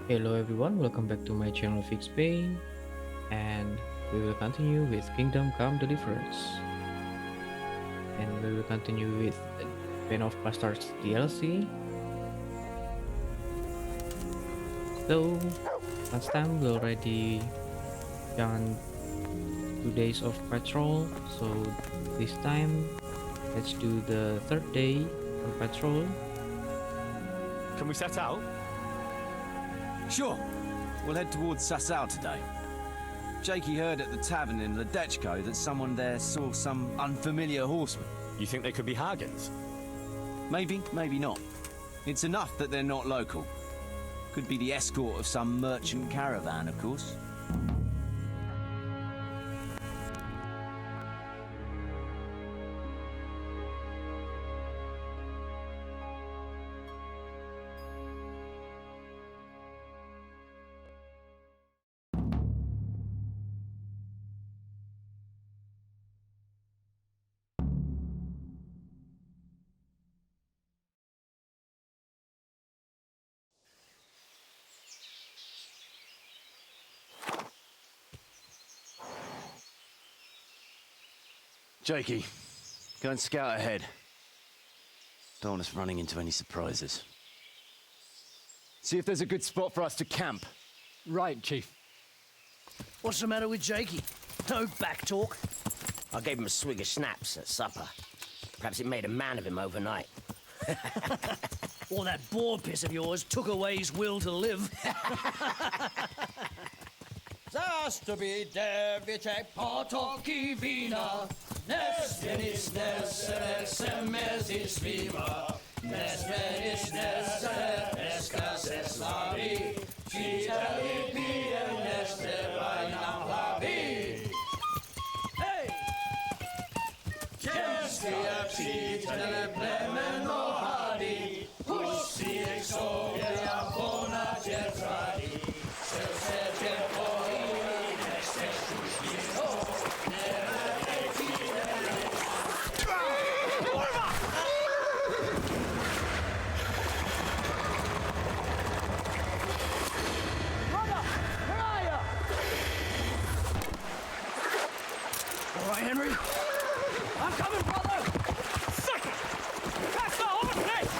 Hello everyone, welcome back to my channel Fix Pay, and we will continue with Kingdom Come Deliverance, and we will continue with Band of Bastards DLC. So last time we already done 2 days of patrol, so this time let's do the third day on patrol. Can we set out? Sure. We'll head towards Sasau today. Jakey heard at the tavern in Ledechko that someone there saw some unfamiliar horseman. You think they could be Hargans? Maybe, maybe not. It's enough that they're not local. Could be the escort of some merchant caravan, of course. Jakey, go and scout ahead. Don't want us running into any surprises. See if there's a good spot for us to camp. Right, Chief. What's the matter with Jakey? No back talk. I gave him a swig of schnapps at supper. Perhaps it made a man of him overnight. Or that boar piss of yours took away his will to live. Zastubi device potoki wina, nes venis nes semezis viva, nes venis nes eskas eslavi, citali piem nes tevainam lavi. Hey! Ciemskia citele plemeno hadi, pussi exovia bona certradi, All right, Henry? I'm coming, brother! Second! That's the horse!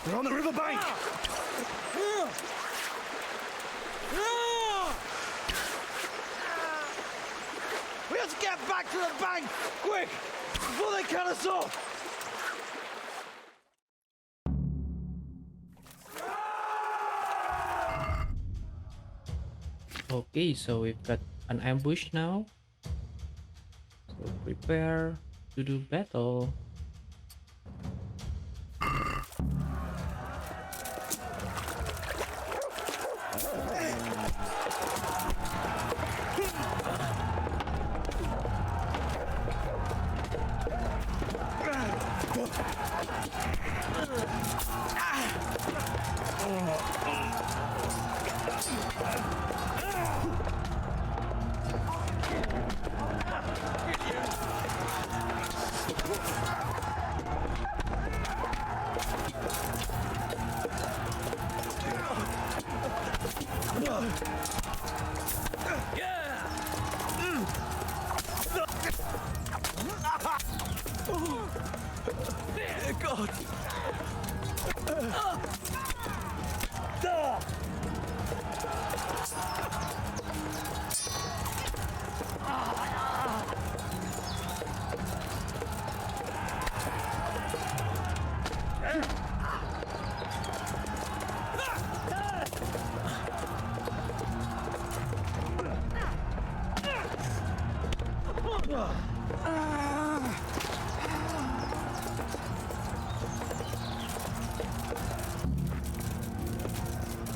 They're on the riverbank! We have to get back to the bank, quick, before they cut us off. Okay, so we've got an ambush now. So prepare to do battle.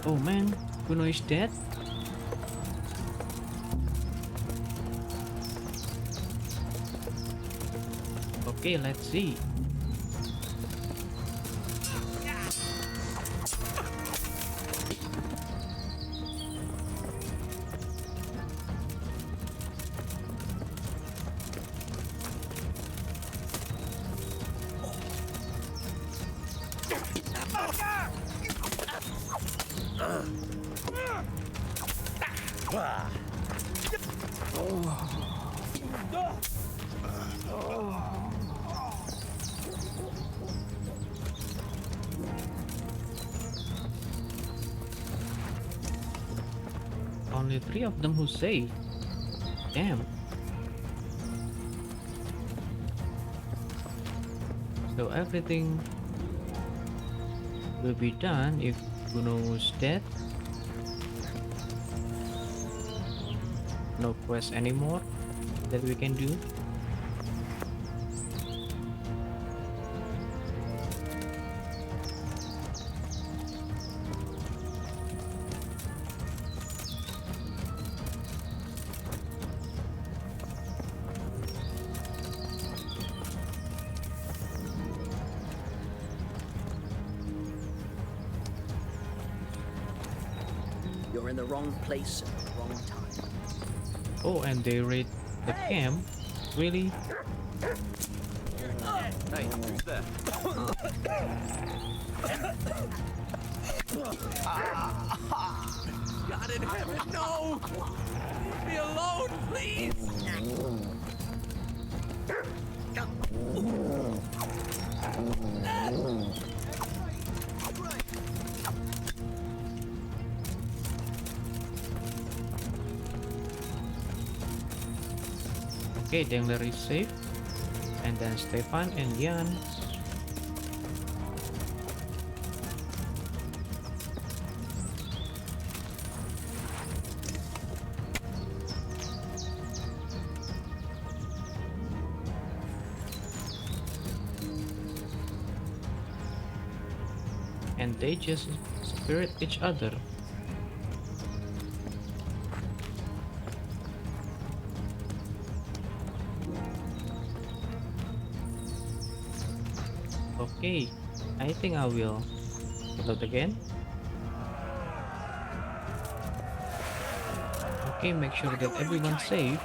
Oh man, Kuno is dead? Okay, let's see. Only 3 of them who saved. Damn. So everything will be done if Bruno's dead. No quest anymore that we can do. You're in the wrong place at the wrong time. Oh, and they raid the camp. Really? Hey, who's there? God in heaven, no! Leave me alone, please! Okay, Dangler is safe. And then Stefan and Jan. And they just spirit each other. Okay, I think I will reload again. Okay, make sure that everyone's safe.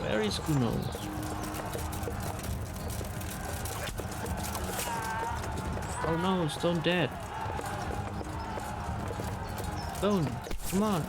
Where is Kuno? Oh no, Stone dead. Stone, come on.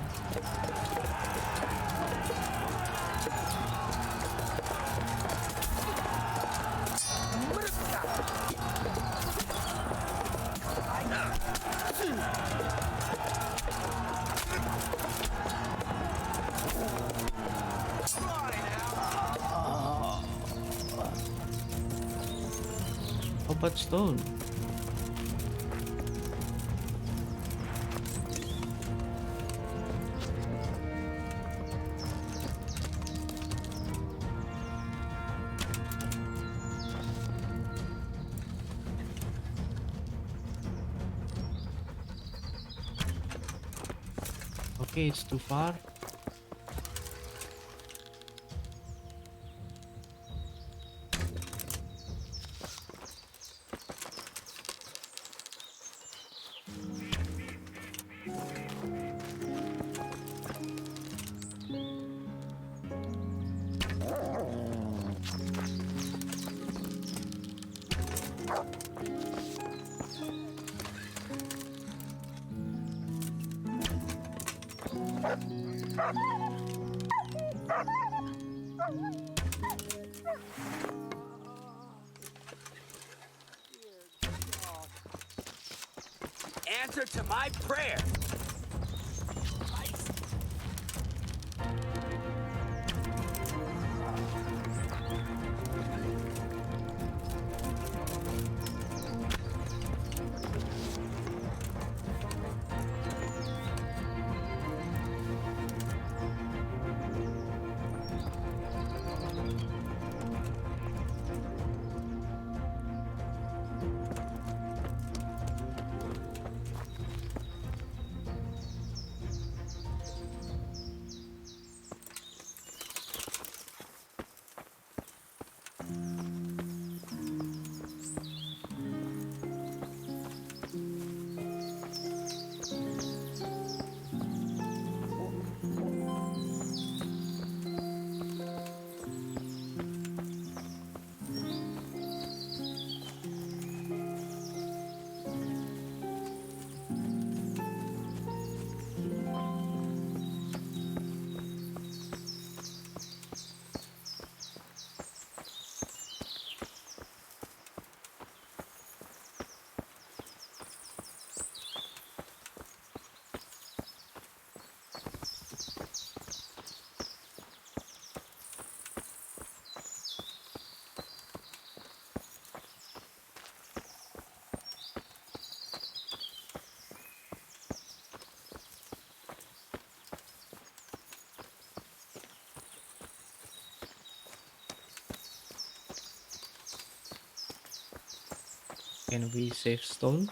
How about Stone? Okay, it's too far. Answer to my prayer! Can we save stone?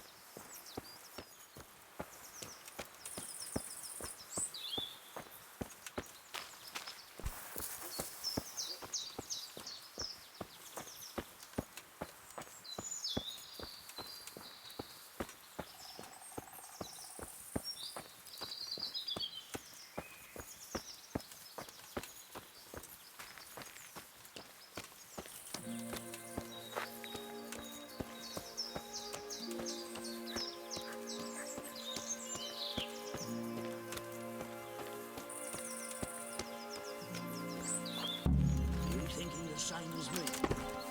You thinking the same as me?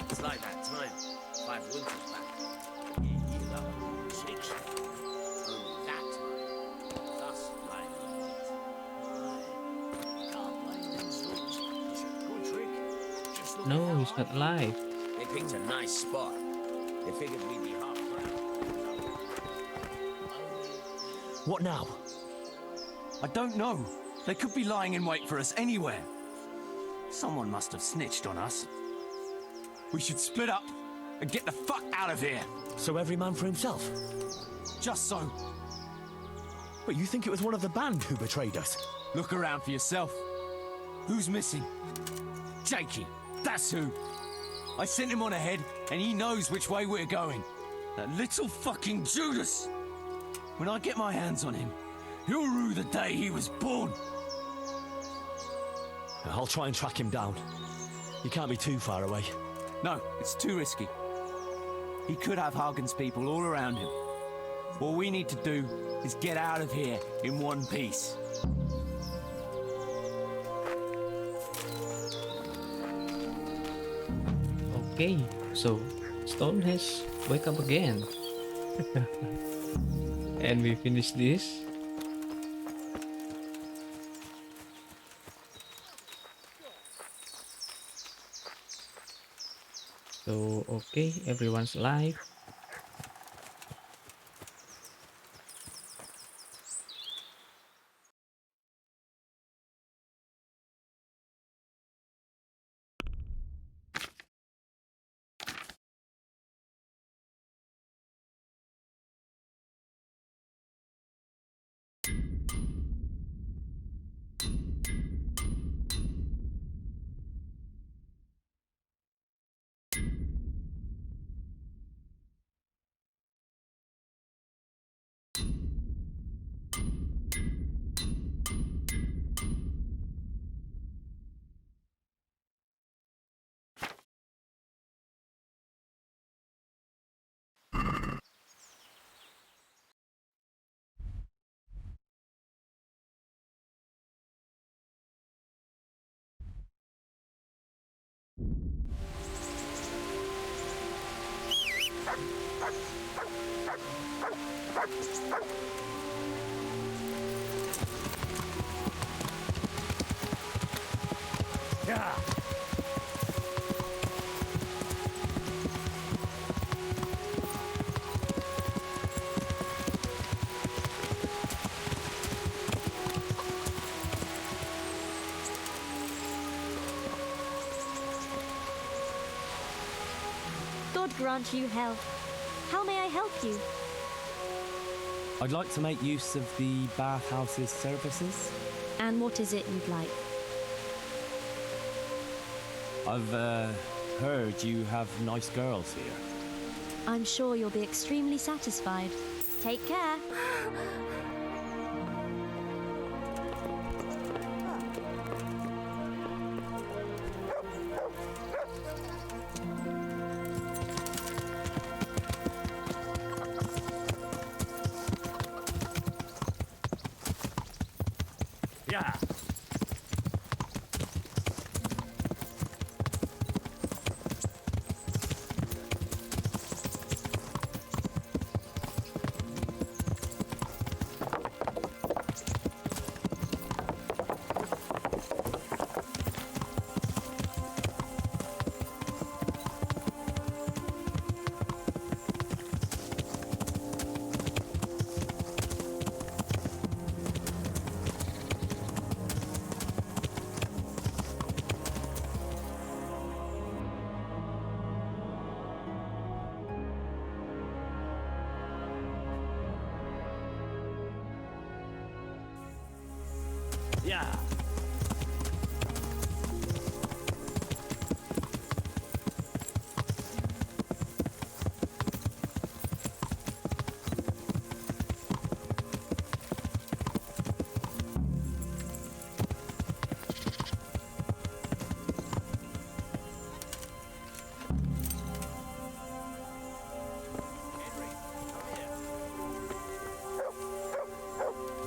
It's like that time, 5 winters back. You know, 6. only that time, us lying on Can't blame them souls. It's a good trick. Just look No, at he's how not alive. They picked a nice spot. They figured we'd be half around. What now? I don't know. They could be lying in wait for us anywhere. Someone must have snitched on us. We should split up and get the fuck out of here. So every man for himself? Just so. But you think it was one of the band who betrayed us? Look around for yourself. Who's missing? Jakey. That's who. I sent him on ahead, and he knows which way we're going. That little fucking Judas. When I get my hands on him, he'll rue the day he was born. I'll try and track him down. He can't be too far away. No, it's too risky. He could have Hagen's people all around him. All we need to do is get out of here in one piece. Okay, so Stone has wake up again. And we finish this. So okay, everyone's alive. Yeah. God grant you health. How may I help you? I'd like to make use of the bathhouse's services. And what is it you'd like? I've heard you have nice girls here. I'm sure you'll be extremely satisfied. Take care. Yeah. Yeah.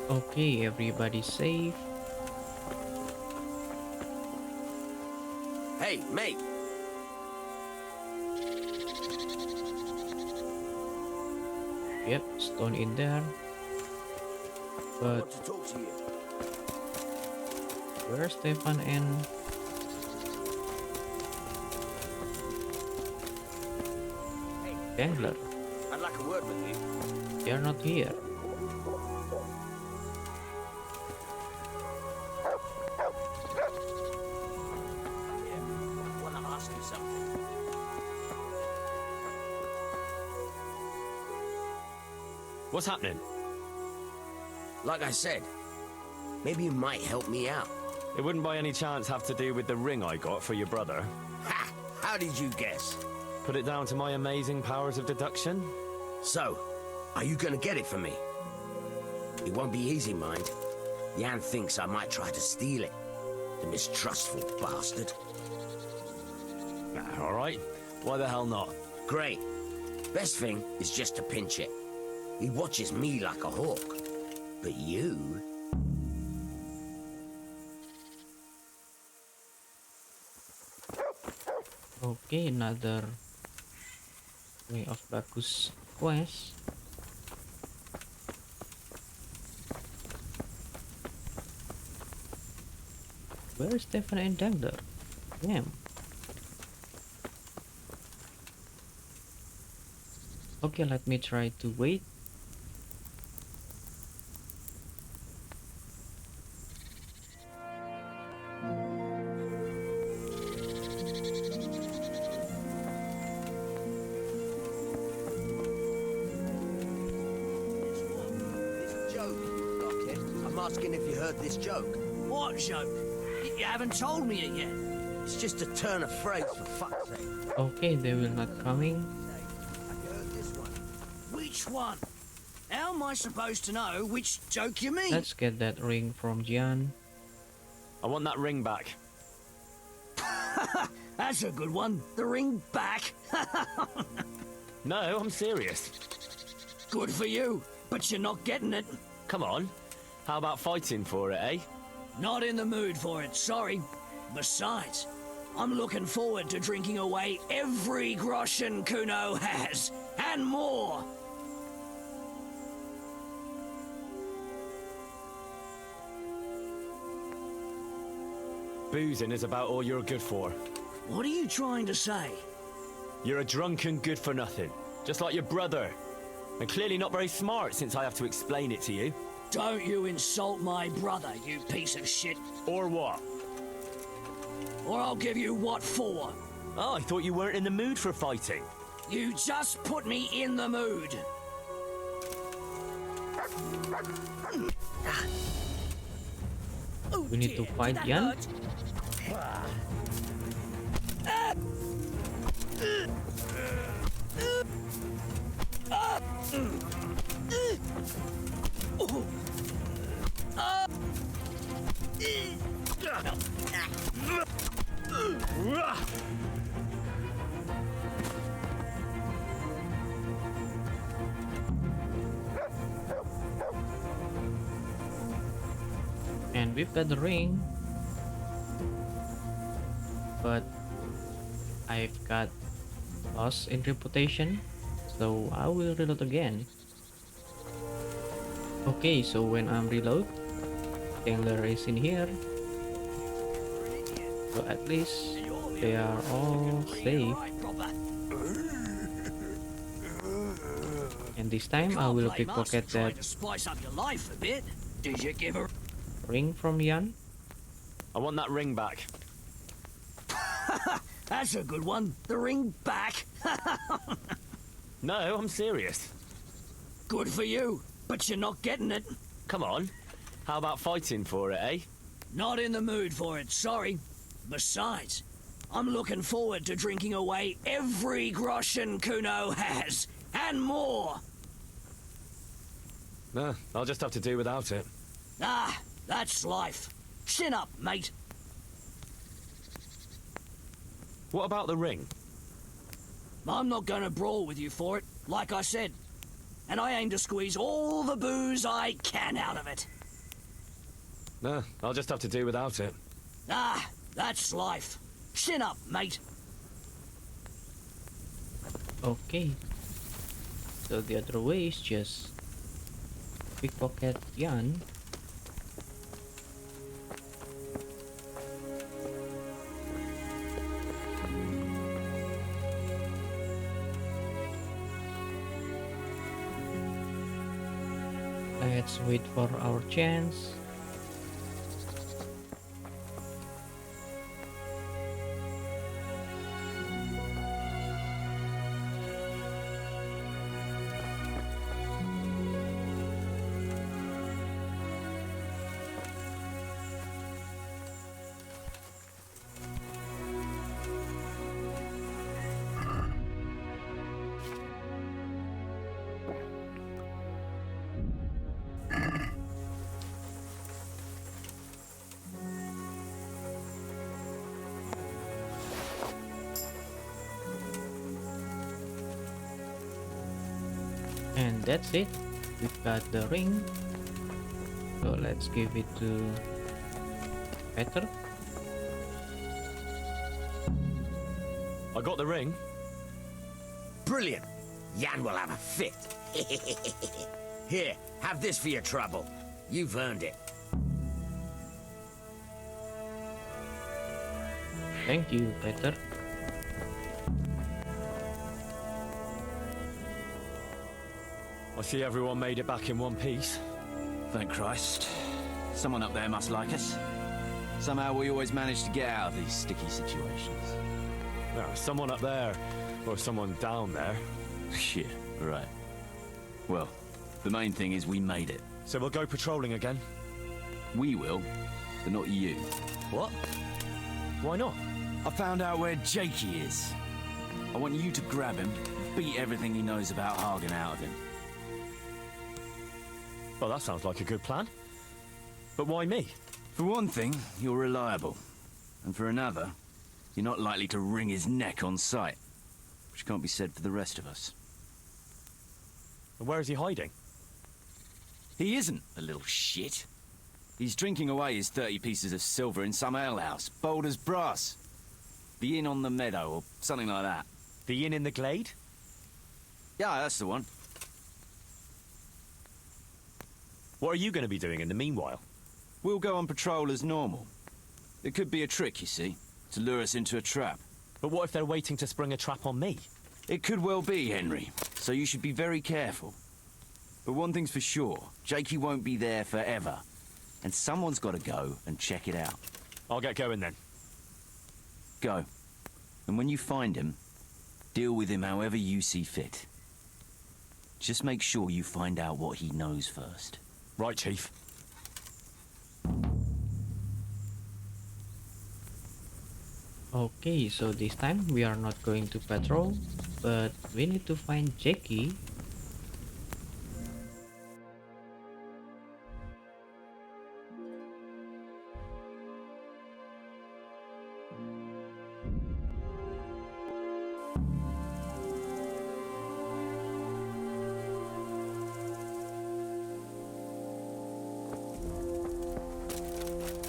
Okay, everybody's safe. Hey, mate. Yep, stone in there. I But want to talk to you. where's Stefan and Dangler? I'd like a word with you. They're not here. I want to ask you something. What's happening? Like I said, maybe you might help me out. It wouldn't by any chance have to do with the ring I got for your brother. Ha! How did you guess? Put it down to my amazing powers of deduction? So, are you gonna get it for me? It won't be easy, mind. Jan thinks I might try to steal it. The mistrustful bastard. All right. Why the hell not? Great. Best thing is just to pinch it. He watches me like a hawk. But you... Okay, another way of Bagus quest. Where is Stefan and Dangler? Damn. Okay, let me try to wait. This joke, Lockhead. I'm asking if you heard this joke. What joke? You haven't told me it yet. It's just a turn of phrase, for fuck's sake. Okay, they will not coming. Have you heard this one? Which one? How am I supposed to know which joke you mean? Let's get that ring from Gian. I want that ring back. That's a good one. The ring back. No, I'm serious. Good for you, but you're not getting it. Come on. How about fighting for it, eh? Not in the mood for it, sorry. Besides, I'm looking forward to drinking away every groschen Kuno has, and more. Boozing is about all you're good for. What are you trying to say? You're a drunken good-for-nothing, just like your brother. And clearly not very smart since I have to explain it to you. Don't you insult my brother, you piece of shit. Or what? Or I'll give you what for. Oh, I thought you weren't in the mood for fighting. You just put me in the mood. We need to fight Jan. And we've got the ring, but I've got loss in reputation, so I will reload again. Okay, so when I'm reload, Dangler is in here, so at least they are all safe. And this time I will pickpocket that To spice up your life a bit. Did you give her? ring from Jan. I want that ring back. That's a good one. The ring back. No, I'm serious. Good for you, but you're not getting it. Come on. How about fighting for it, eh? Not in the mood for it, sorry. Besides, I'm looking forward to drinking away every groschen Kuno has, and more. Nah, I'll just have to do without it. Ah, that's life. Chin up, mate. What about the ring? I'm not gonna brawl with you for it, like I said. And I aim to squeeze all the booze I can out of it. Nah, I'll just have to do without it. Ah, that's life. Chin up, mate. Okay. So the other way is just pickpocket Jan. Let's wait for our chance. And that's it, we've got the ring. So let's give it to Peter. I got the ring. Brilliant. Jan will have a fit. Here, have this for your trouble. You've earned it. Thank you, Peter. I see everyone made it back in one piece. Thank Christ. Someone up there must like us. Somehow we always manage to get out of these sticky situations. Now, someone up there, or someone down there. Yeah, right. Well, the main thing is we made it. So we'll go patrolling again. We will, but not you. What? Why not? I found out where Jakey is. I want you to grab him, beat everything he knows about Hagen out of him. Well, that sounds like a good plan. But why me? For one thing, you're reliable. And for another, you're not likely to wring his neck on sight. Which can't be said for the rest of us. And where is he hiding? He isn't, a little shit. He's drinking away his 30 pieces of silver in some alehouse, bold as brass. The Inn on the Meadow, or something like that. The inn in the glade? Yeah, that's the one. What are you going to be doing in the meanwhile? We'll go on patrol as normal. It could be a trick, you see, to lure us into a trap. But what if they're waiting to spring a trap on me? It could well be, Henry, so you should be very careful. But one thing's for sure, Jakey won't be there forever. And someone's got to go and check it out. I'll get going then. Go. And when you find him, deal with him however you see fit. Just make sure you find out what he knows first. Right, Chief. Okay, so this time we are not going to patrol, but we need to find Jackie.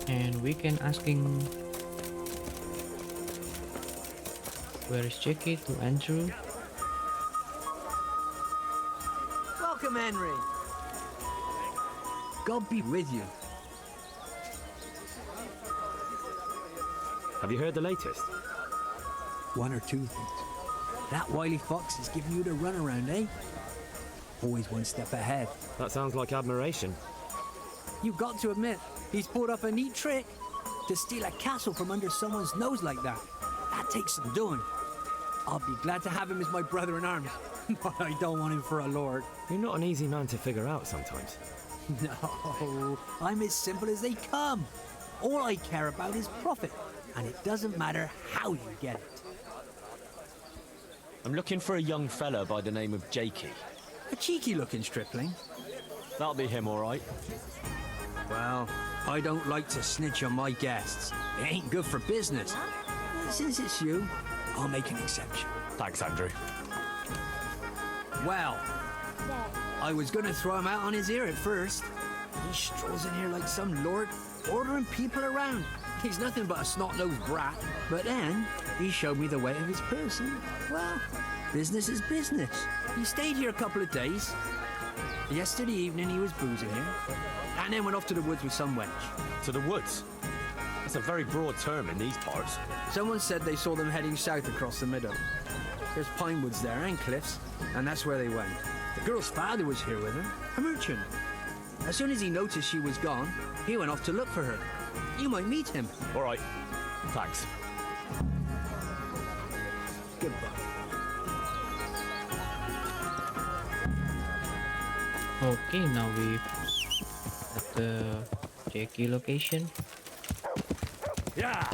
And we can asking where is Jackie to Andrew. Welcome, Henry. God be with you. Have you heard the latest? One or two things. That wily fox is giving you the runaround, eh? Always one step ahead. That sounds like admiration. You've got to admit, he's pulled up a neat trick. To steal a castle from under someone's nose like that. That takes some doing. I'll be glad to have him as my brother in arms, but I don't want him for a lord. You're not an easy man to figure out sometimes. No, I'm as simple as they come. All I care about is profit, and it doesn't matter how you get it. I'm looking for a young fella by the name of Jakey. A cheeky-looking stripling. That'll be him, all right. Well, I don't like to snitch on my guests. It ain't good for business. Since it's you, I'll make an exception. Thanks, Andrew. Well, I was gonna throw him out on his ear at first. He strolls in here like some lord, ordering people around. He's nothing but a snot-nosed brat. But then, he showed me the way of his person. Well, business is business. He stayed here a couple of days. Yesterday evening, he was boozing here. And then went off to the woods with some wench. To the woods? That's a very broad term in these parts. Someone said they saw them heading south across the meadow. There's pine woods there and cliffs, and that's where they went. The girl's father was here with her, a merchant. As soon as he noticed she was gone, he went off to look for her. You might meet him. All right. Thanks. Goodbye. Okay, now we're at the Jakey location. Yeah!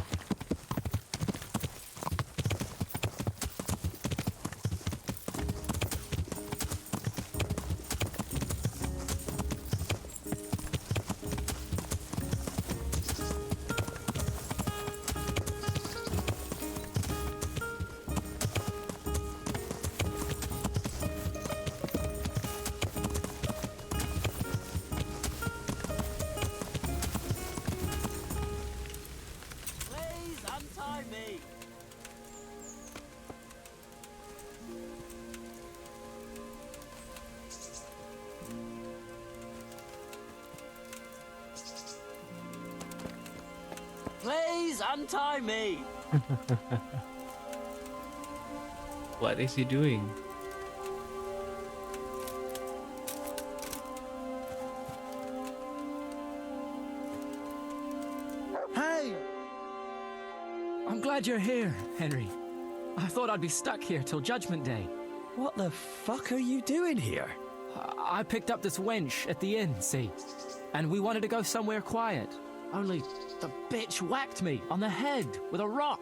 Please untie me. What is he doing? Hey! I'm glad you're here, Henry. I thought I'd be stuck here till Judgment Day. What the fuck are you doing here? I picked up this wench at the inn, see? And we wanted to go somewhere quiet. Only the bitch whacked me on the head with a rock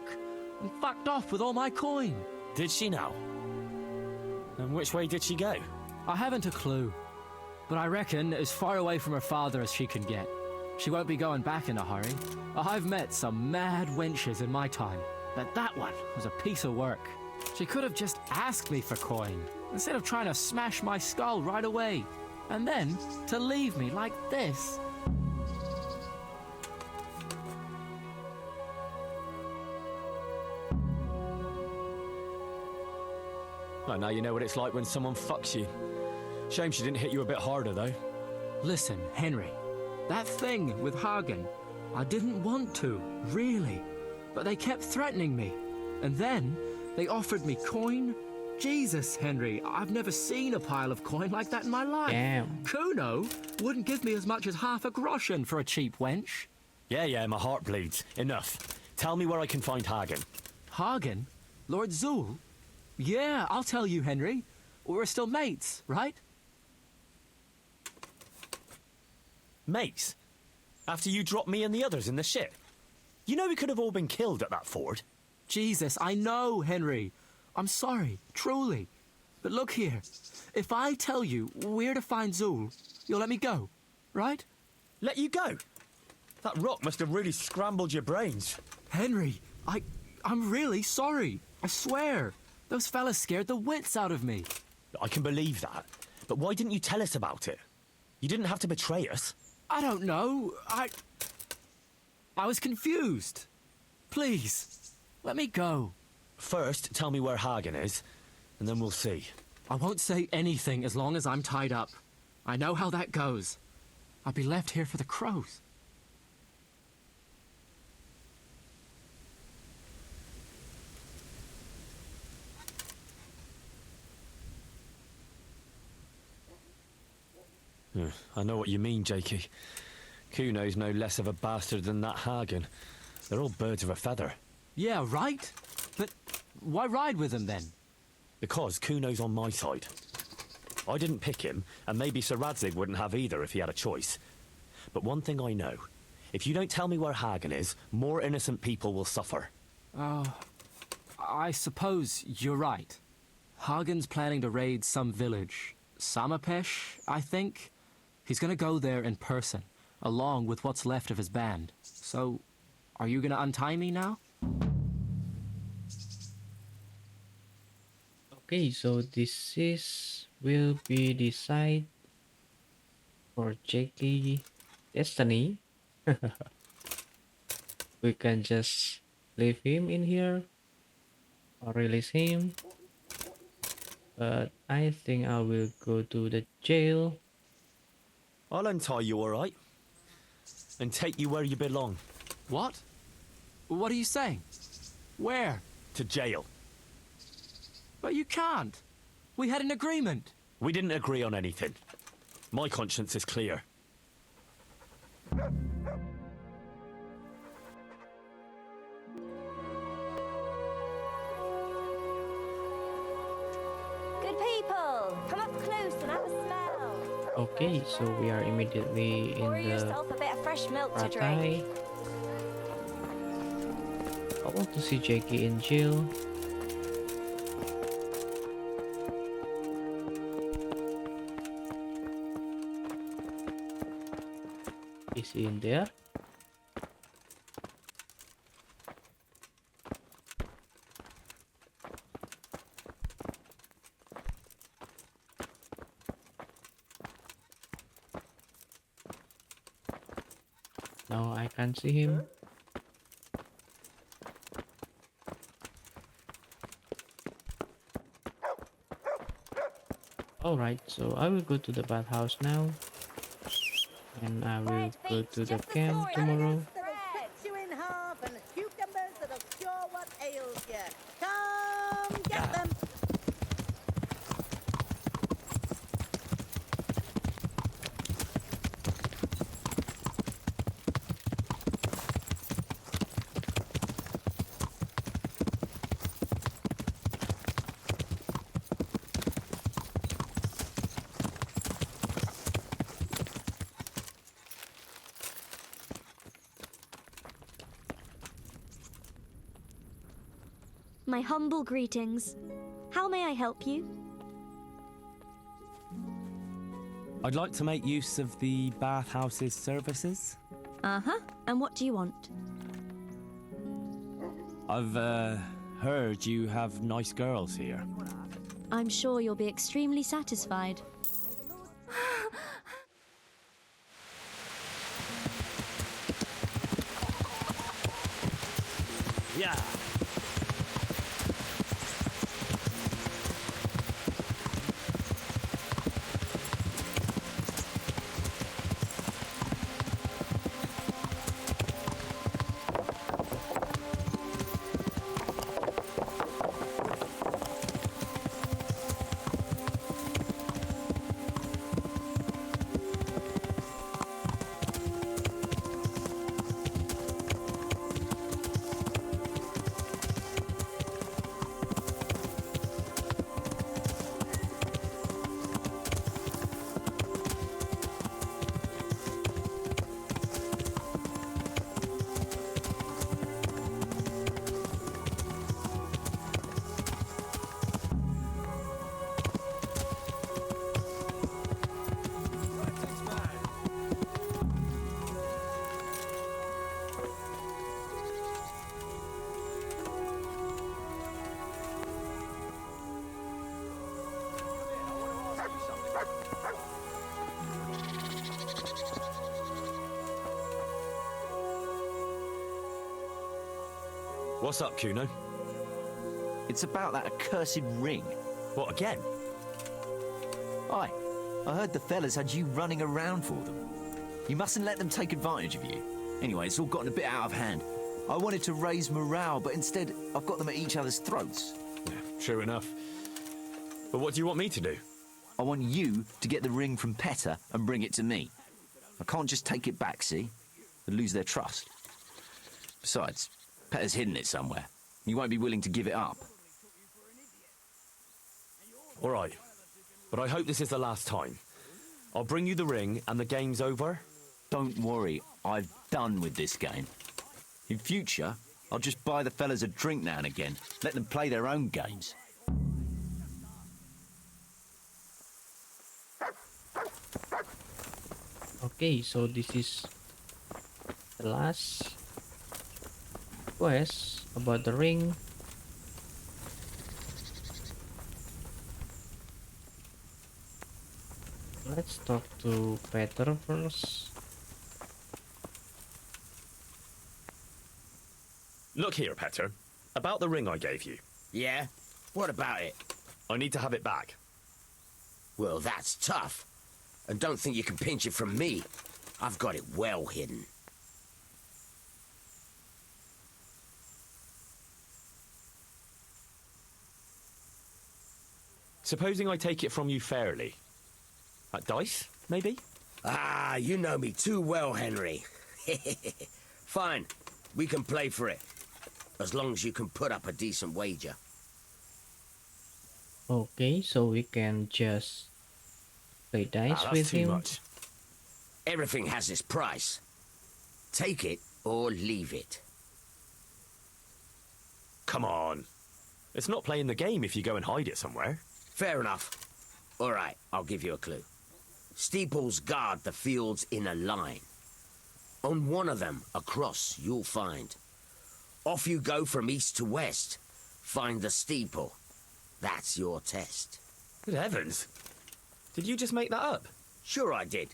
and fucked off with all my coin. Did she now? And which way did she go? I haven't a clue, but I reckon as far away from her father as she can get. She won't be going back in a hurry. I've met some mad wenches in my time, but that one was a piece of work. She could have just asked me for coin, instead of trying to smash my skull right away, and then to leave me like this. Well, now you know what it's like when someone fucks you. Shame she didn't hit you a bit harder, though. Listen, Henry, that thing with Hagen, I didn't want to, really, but they kept threatening me. And then they offered me coin. Jesus, Henry, I've never seen a pile of coin like that in my life. Damn. Kuno wouldn't give me as much as half a groschen for a cheap wench. Yeah, my heart bleeds. Enough. Tell me where I can find Hagen. Hagen? Lord Zool? Yeah, I'll tell you, Henry. We're still mates, right? Mates? After you dropped me and the others in the ship? You know we could have all been killed at that ford. Jesus, I know, Henry. I'm sorry, truly. But look here. If I tell you where to find Zool, you'll let me go, right? Let you go? That rock must have really scrambled your brains. Henry, I'm really sorry. I swear. Those fellas scared the wits out of me. I can believe that. But why didn't you tell us about it? You didn't have to betray us. I don't know. I was confused. Please, let me go. First, tell me where Hagen is, and then we'll see. I won't say anything as long as I'm tied up. I know how that goes. I'll be left here for the crows. I know what you mean, Jakey. Kuno's no less of a bastard than that Hagen. They're all birds of a feather. Yeah, right? But why ride with him then? Because Kuno's on my side. I didn't pick him, and maybe Sir Radzig wouldn't have either if he had a choice. But one thing I know, If you don't tell me where Hagen is, more innocent people will suffer. Oh, I suppose you're right. Hagen's planning to raid some village. Samapesh, I think? He's gonna go there in person, along with what's left of his band. So, are you gonna untie me now? Okay, so will be the site for Jackie Destiny. We can just leave him in here or release him, but I think I will go to the jail. I'll untie you, all right? And take you where you belong. What? What are you saying? Where? To jail. But you can't. We had an agreement. We didn't agree on anything. My conscience is clear. Good people, come up close and have a smell. Okay, so we are immediately in Pour the yourself a bit of fresh milk to drink. Ratai. I want to see Jackie in jail. Is he in there? No, I can't see him. Alright, so I will go to the bathhouse now. And I will go to the camp tomorrow. You in half and cucumbers that'll cure what ails you. Come get them. My humble greetings. How may I help you? I'd like to make use of the bathhouse's services. Uh-huh. And what do you want? I've heard you have nice girls here. I'm sure you'll be extremely satisfied. Yeah. What's up, Kuno? It's about that accursed ring. What, again? Aye. I heard the fellas had you running around for them. You mustn't let them take advantage of you. Anyway, it's all gotten a bit out of hand. I wanted to raise morale, but instead I've got them at each other's throats. Yeah, true enough. But what do you want me to do? I want you to get the ring from Petter and bring it to me. I can't just take it back, see? They'd lose their trust. Besides, Petter's hidden it somewhere. He won't be willing to give it up. All right. But I hope this is the last time. I'll bring you the ring and the game's over. Don't worry, I've done with this game. In future, I'll just buy the fellas a drink now and again. Let them play their own games. Okay, so this is the last quest about the ring. Let's talk to Peter first. Look here, Peter. About the ring I gave you. Yeah? What about it? I need to have it back. Well, that's tough. And don't think you can pinch it from me. I've got it well hidden. Supposing I take it from you fairly. At dice, maybe? Ah, you know me too well, Henry. Fine, we can play for it. As long as you can put up a decent wager. Okay, so we can just play dice that's with too him. much. Everything has its price. Take it or leave it. Come on. It's not playing the game if you go and hide it somewhere. Fair enough. All right, I'll give you a clue. Steeples guard the fields in a line. On one of them, across, you'll find. Off you go from east to west. Find the steeple. That's your test. Good heavens. Did you just make that up? Sure I did.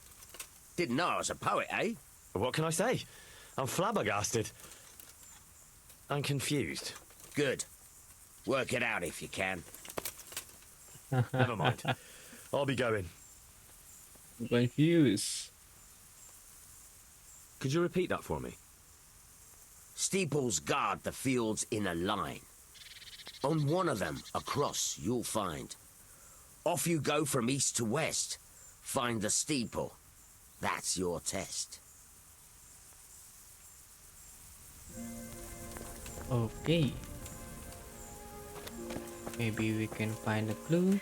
Didn't know I was a poet, eh? What can I say? I'm flabbergasted. I'm confused. Good. Work it out if you can. Never mind. I'll be going. I'm confused. Could you repeat that for me? Steeples guard the fields in a line. On one of them, across, you'll find. Off you go from east to west. Find the steeple. That's your test. Okay. Maybe we can find a clue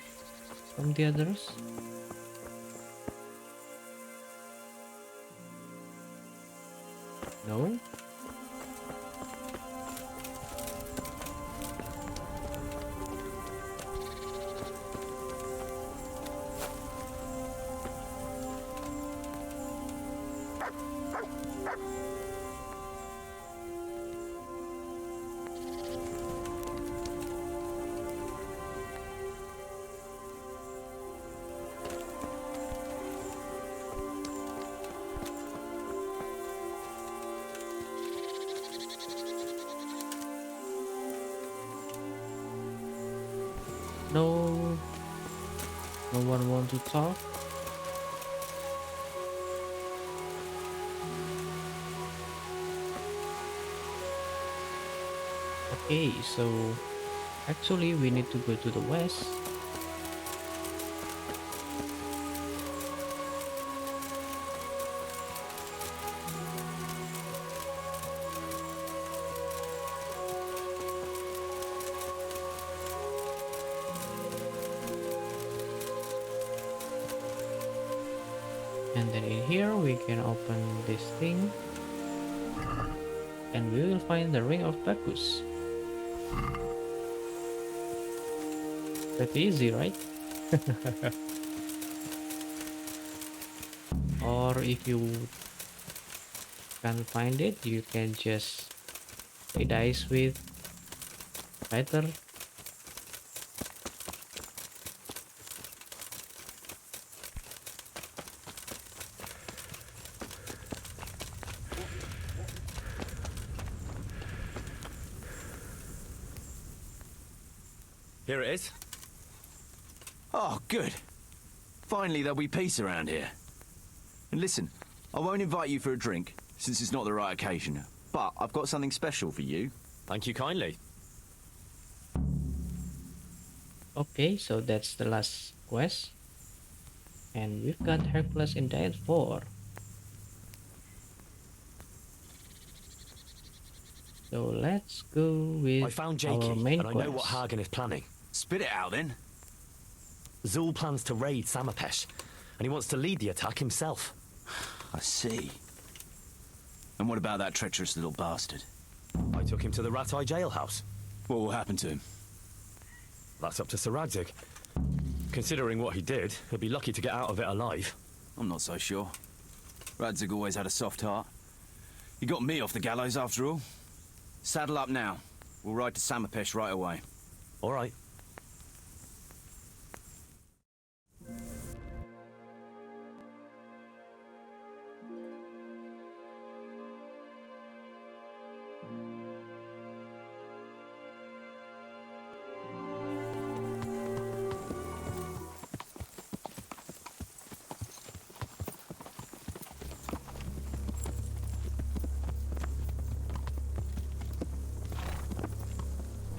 from the others. No? No, no one want to talk. Okay, so actually we need to go to the west. And then in here we can open this thing and we will find the ring of Bacchus. Pretty easy, right? Or if you can't find it, you can just play dice with Peter. Here it is. Oh, good. Finally there'll be peace around here. And listen, I won't invite you for a drink, since it's not the right occasion. But I've got something special for you. Thank you kindly. Okay, so that's the last quest. And we've got Hercules in Diet 4. So let's go with I found our Jakey, main and I quest. know what Hagen is planning. Spit it out then. Zul plans to raid Samapesh, and he wants to lead the attack himself. I see. And what about that treacherous little bastard? I took him to the Rat-Eye jailhouse. What will happen to him? That's up to Sir Radzig. Considering what he did, he'll be lucky to get out of it alive. I'm not so sure. Radzig always had a soft heart. He got me off the gallows after all. Saddle up now. We'll ride to Samapesh right away. All right.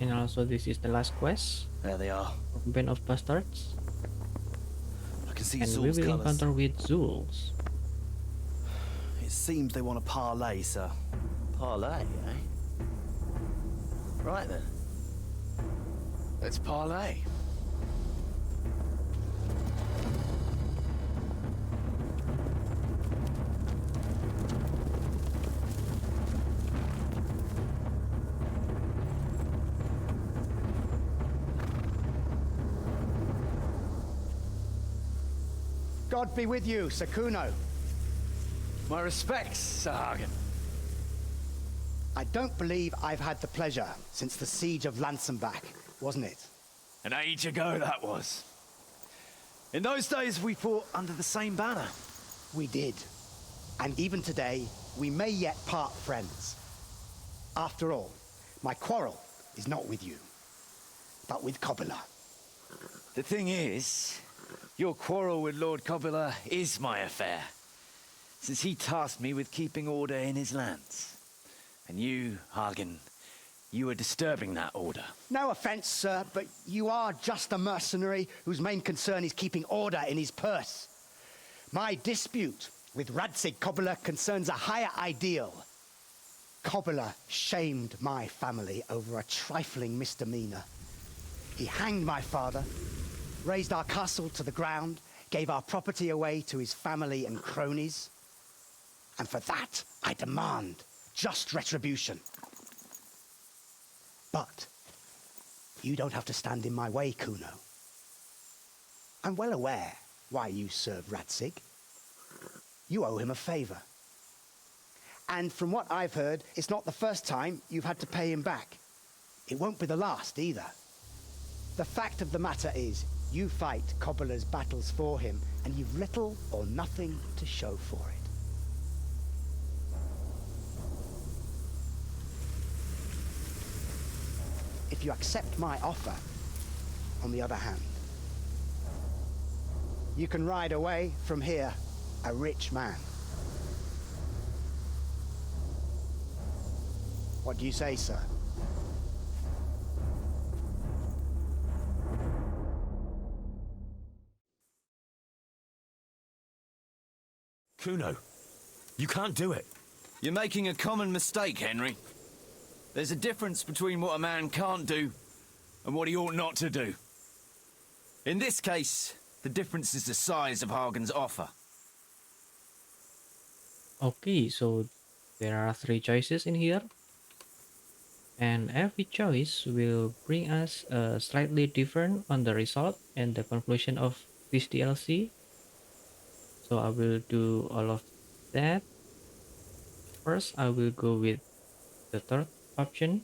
And also this is the last quest. There they are. Band of Bastards. I can see And we Zul's will colours. encounter with Zul's. It seems they want to parlay, sir. Parlay, eh? Right then. Let's parlay. God be with you, Sir Kuno. My respects, Sir Hagen. I don't believe I've had the pleasure since the siege of Lansenbach, wasn't it? An age ago that was. In those days we fought under the same banner. We did. And even today, we may yet part friends. After all, my quarrel is not with you, but with Cobula. The thing is, your quarrel with Lord Cobula is my affair, since he tasked me with keeping order in his lands. And you, Hagen, you are disturbing that order. No offense, sir, but you are just a mercenary whose main concern is keeping order in his purse. My dispute with Radzig Cobula concerns a higher ideal. Cobula shamed my family over a trifling misdemeanor. He hanged my father, razed our castle to the ground, gave our property away to his family and cronies. And for that, I demand just retribution. But you don't have to stand in my way, Kuno. I'm well aware why you serve Radzig. You owe him a favor. And from what I've heard, it's not the first time you've had to pay him back. It won't be the last either. The fact of the matter is, you fight Cobula's battles for him, and you've little or nothing to show for it. If you accept my offer, on the other hand, you can ride away from here a rich man. What do you say, sir? Kuno, you can't do it. You're making a common mistake, Henry. There's a difference between what a man can't do and what he ought not to do. In this case, the difference is the size of Hagen's offer. Okay, so there are 3 choices in here. And every choice will bring us slightly different on the result and the conclusion of this DLC. So I will do all of that. First, I will go with the third option.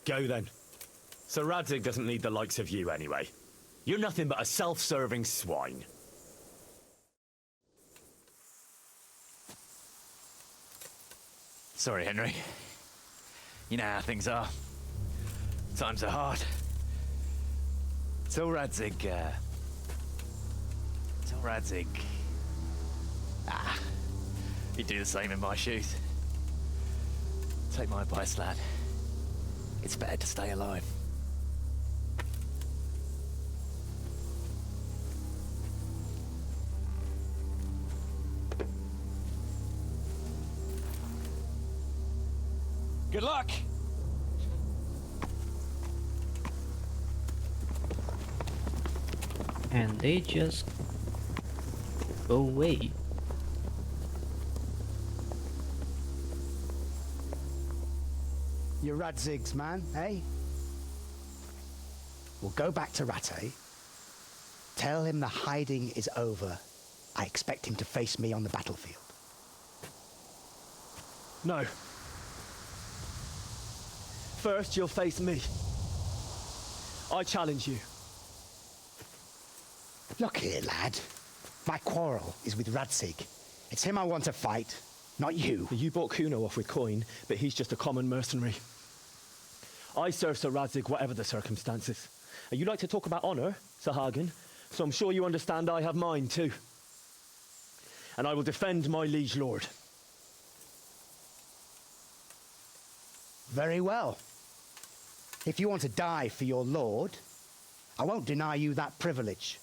Go then. Sir Radzig doesn't need the likes of you anyway. You're nothing but a self-serving swine. Sorry, Henry. You know how things are. Times are hard. Tell Radzig, he'd do the same in my shoes. Take my advice, lad. It's better to stay alive. Good luck! And they just go away. You're Radzig's man, eh? We'll go back to Rattay. Tell him the hiding is over. I expect him to face me on the battlefield. No. First, you'll face me. I challenge you. Look here, lad. My quarrel is with Radzig. It's him I want to fight, not you. You bought Kuno off with coin, but he's just a common mercenary. I serve Sir Radzig whatever the circumstances. And you like to talk about honor, Sir Hagen, so I'm sure you understand I have mine too. And I will defend my liege lord. Very well. If you want to die for your lord, I won't deny you that privilege.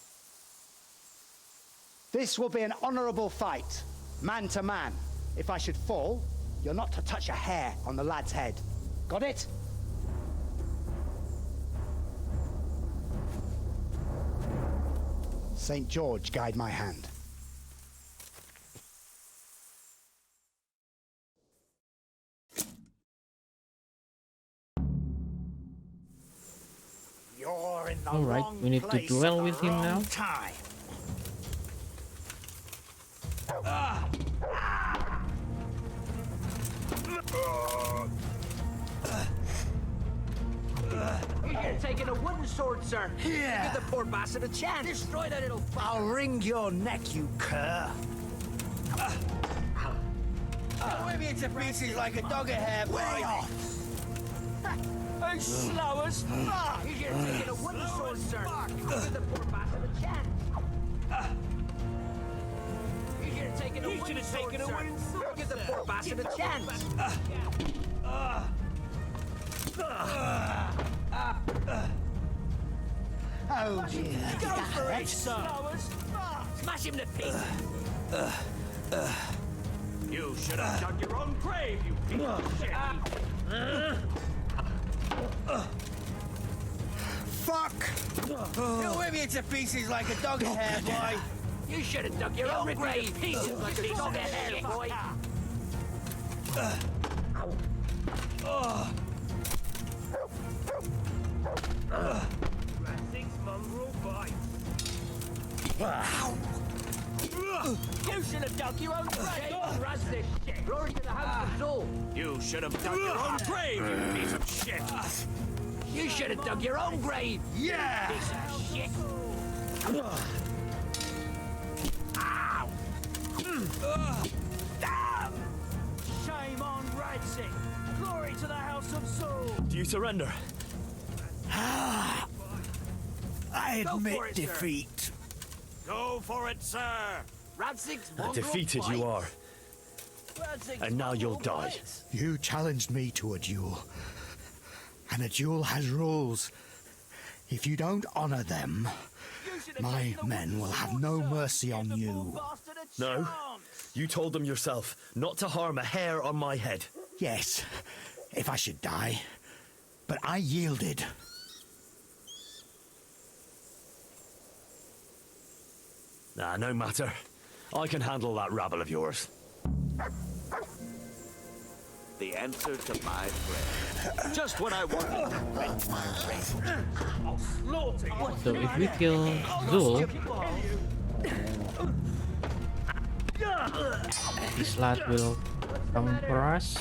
This will be an honourable fight, man to man. If I should fall, you're not to touch a hair on the lad's head. Got it? St. George guide my hand. You're in the Alright, wrong we need to place duel at with the him wrong now. Time. You're taking a wooden sword, sir. Yeah. Give the poor bastard a chance. Destroy that little fucker. I'll wring your neck, you cur. Whip you to pieces like a dog at hair, Way boy. off. He's slow as fuck. You're taking a wooden sword, sir. Give the poor bastard a chance. You're taking a wooden sword, sir. Give the poor bastard a chance. Oh dear. Go for it, slow as fuck. Smash him to pieces. You should have dug your own grave, you piece of shit. Fuck! He'll whip you to pieces like a dog at hair, boy. You should have dug your own grave. Pieces like a dog at hair, boy. Six mongrel bite. You should have dug your own grave. Don't rush this shit. Glory to the house of Zul. You should have dug your own grave, you piece of shit. You should have dug your own grave. Yeah! Piece of shit. Ow! Damn! Shame on Radzig. Glory to the house of Zul. Do you surrender? I admit defeat. Go for it, sir. Radzig's Defeated you are. And now you'll die. You challenged me to a duel. And a duel has rules. If you don't honor them, my men will have no mercy on you. No? You told them yourself not to harm a hair on my head. Yes, if I should die. But I yielded. Nah, no matter. I can handle that rabble of yours. The answer to my prayer. Just what I wanted to vent my rage. I'll slaughter you. So if we kill Zul, this lad will come for us.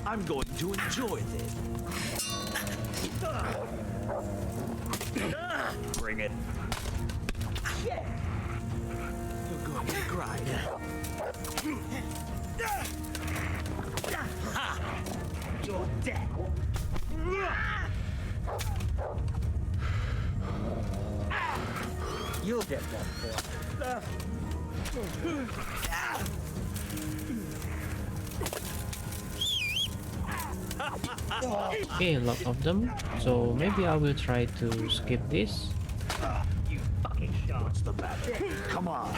I'm going to enjoy this. Bring it. You're going to cry now. Ha! You're dead. You'll get one for Okay, a lot of them. So maybe I will try to skip this. You fucking shot. What's the matter? Come on.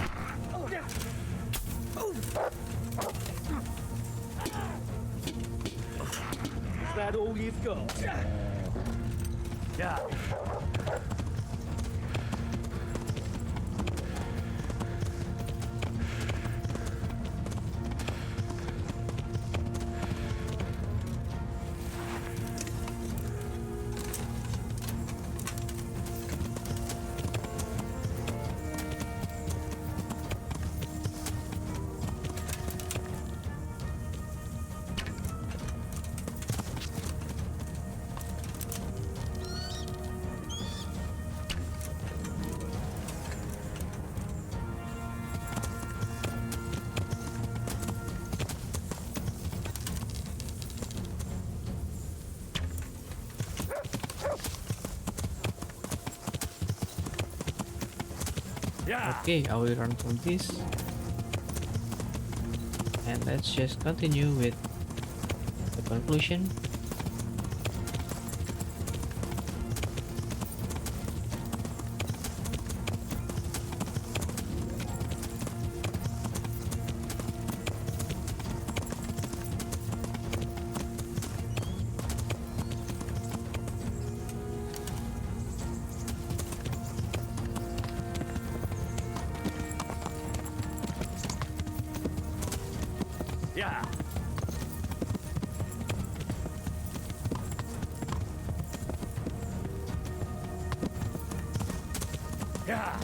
Is that all you've got? Yeah. Okay, I will run from this. And let's just continue with the conclusion. Yeah. Yeah.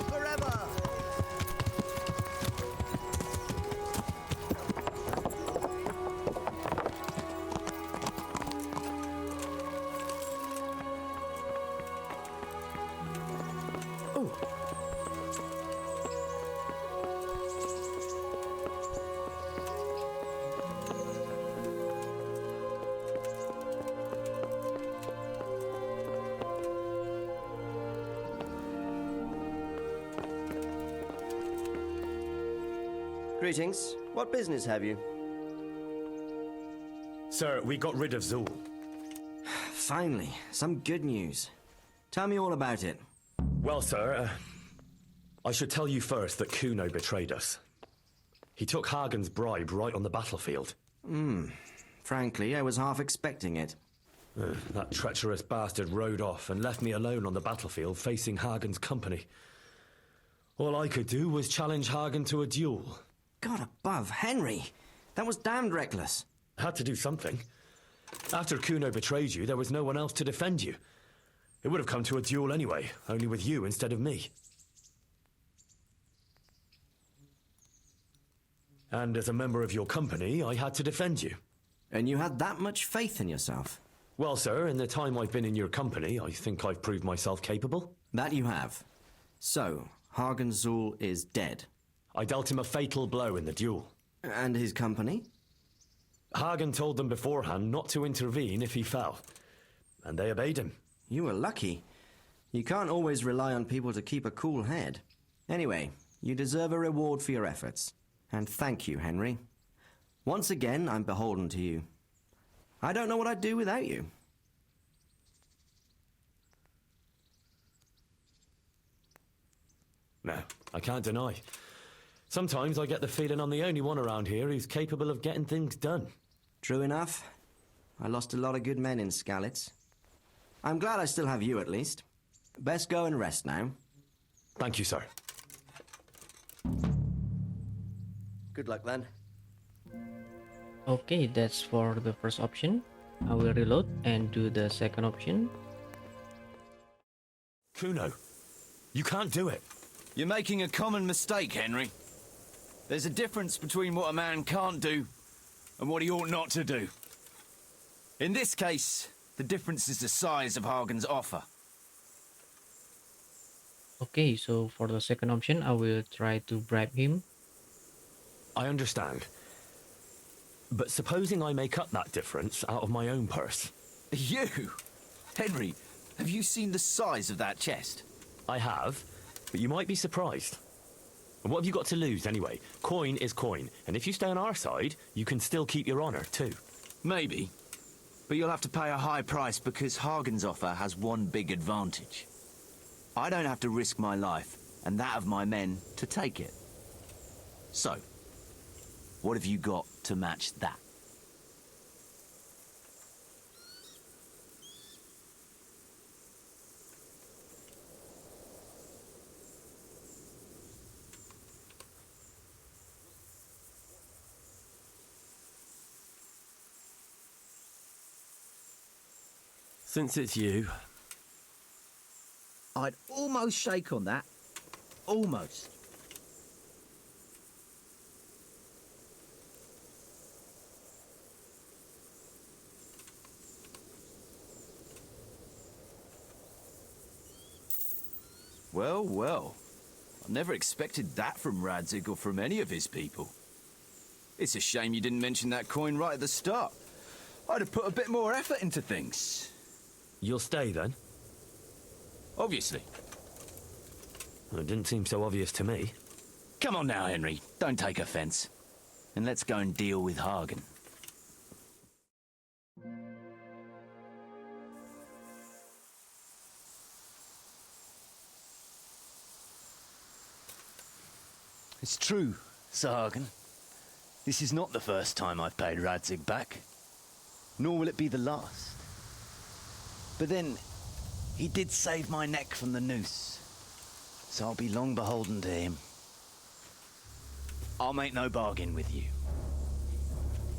Forever! Greetings. What business have you? Sir, we got rid of Zool. Finally, some good news. Tell me all about it. Well, sir, I should tell you first that Kuno betrayed us. He took Hagen's bribe right on the battlefield. Frankly, I was half expecting it. That treacherous bastard rode off and left me alone on the battlefield facing Hagen's company. All I could do was challenge Hagen to a duel. God above, Henry! That was damned reckless. Had to do something. After Kuno betrayed you, there was no one else to defend you. It would have come to a duel anyway, only with you instead of me. And as a member of your company, I had to defend you. And you had that much faith in yourself? Well, sir, in the time I've been in your company, I think I've proved myself capable. That you have. So, Hagen Zool is dead. I dealt him a fatal blow in the duel. And his company? Hagen told them beforehand not to intervene if he fell. And they obeyed him. You were lucky. You can't always rely on people to keep a cool head. Anyway, you deserve a reward for your efforts. And thank you, Henry. Once again, I'm beholden to you. I don't know what I'd do without you. No, I can't deny. Sometimes I get the feeling I'm the only one around here who's capable of getting things done. True enough. I lost a lot of good men in Skalitz. I'm glad I still have you, at least. Best go and rest now. Thank you, sir. Good luck then. Okay, that's for the first option. I will reload and do the second option. Kuno, you can't do it. You're making a common mistake, Henry. There's a difference between what a man can't do and what he ought not to do. In this case, the difference is the size of Hagen's offer. Okay, so for the second option, I will try to bribe him. I understand. But supposing I make up that difference out of my own purse? You? Henry, have you seen the size of that chest? I have, but you might be surprised. And what have you got to lose anyway? Coin is coin, and if you stay on our side, you can still keep your honor too. Maybe. But you'll have to pay a high price because Hagen's offer has one big advantage. I don't have to risk my life and that of my men to take it. So, what have you got to match that? Since it's you, I'd almost shake on that. Almost. Well, well. I never expected that from Radzig or from any of his people. It's a shame you didn't mention that coin right at the start. I'd have put a bit more effort into things. You'll stay, then? Obviously. Well, it didn't seem so obvious to me. Come on now, Henry. Don't take offense. And let's go and deal with Hagen. It's true, Sir Hagen. This is not the first time I've paid Radzig back. Nor will it be the last. But then, he did save my neck from the noose. So I'll be long beholden to him. I'll make no bargain with you.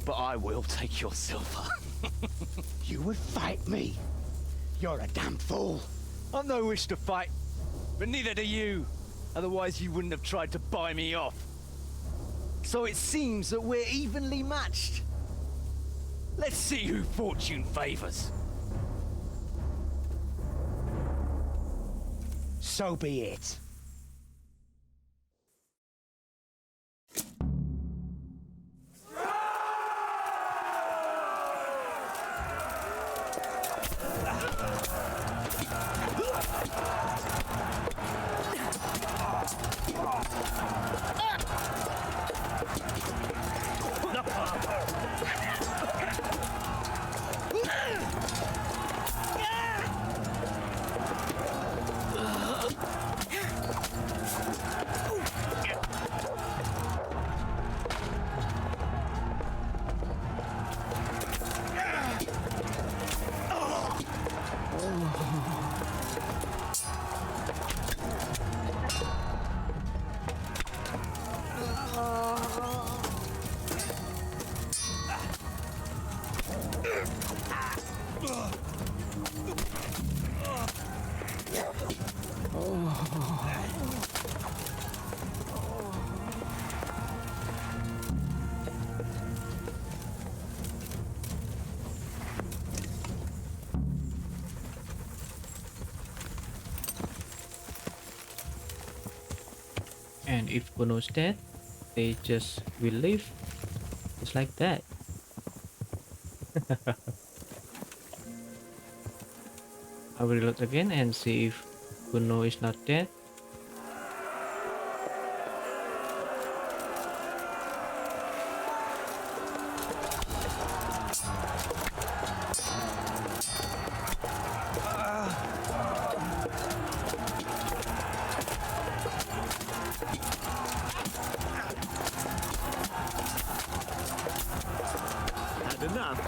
But I will take your silver. You would fight me? You're a damn fool. I've no wish to fight, but neither do you. Otherwise you wouldn't have tried to buy me off. So it seems that we're evenly matched. Let's see who fortune favors. So be it. And if Kuno's dead, they just will leave, just like that. I will reload again and see if Kuno is not dead. Had enough.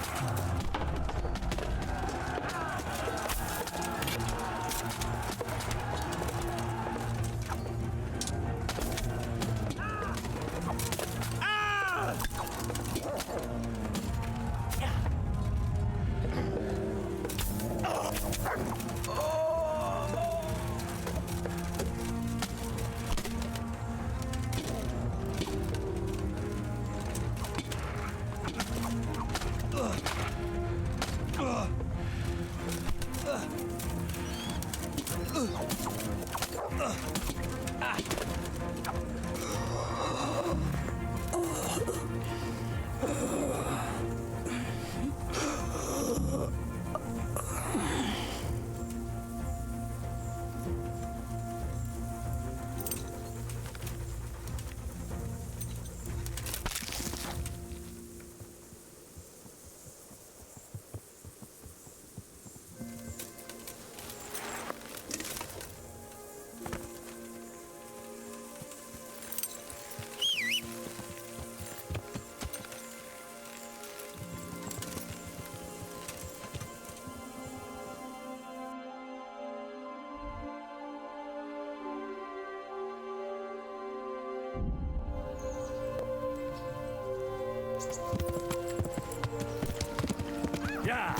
Yeah.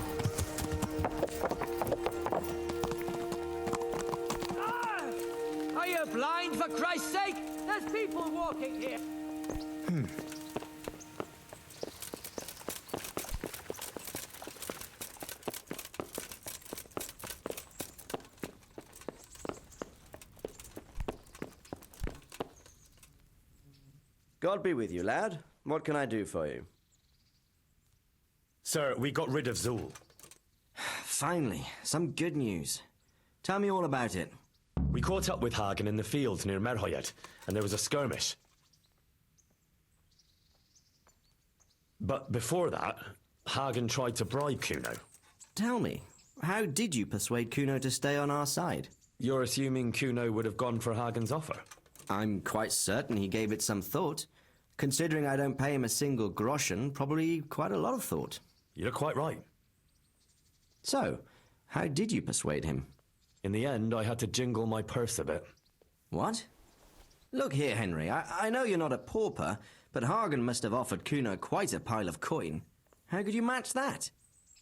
Are you blind, for Christ's sake? There's people walking here. God be with you, lad. What can I do for you? Sir, we got rid of Zool. Finally, some good news. Tell me all about it. We caught up with Hagen in the fields near Merhoyet, and there was a skirmish. But before that, Hagen tried to bribe Kuno. Tell me, how did you persuade Kuno to stay on our side? You're assuming Kuno would have gone for Hagen's offer? I'm quite certain he gave it some thought. Considering I don't pay him a single groschen, probably quite a lot of thought. You're quite right. So, how did you persuade him? In the end, I had to jingle my purse a bit. What? Look here, Henry, I know you're not a pauper, but Hagen must have offered Kuno quite a pile of coin. How could you match that?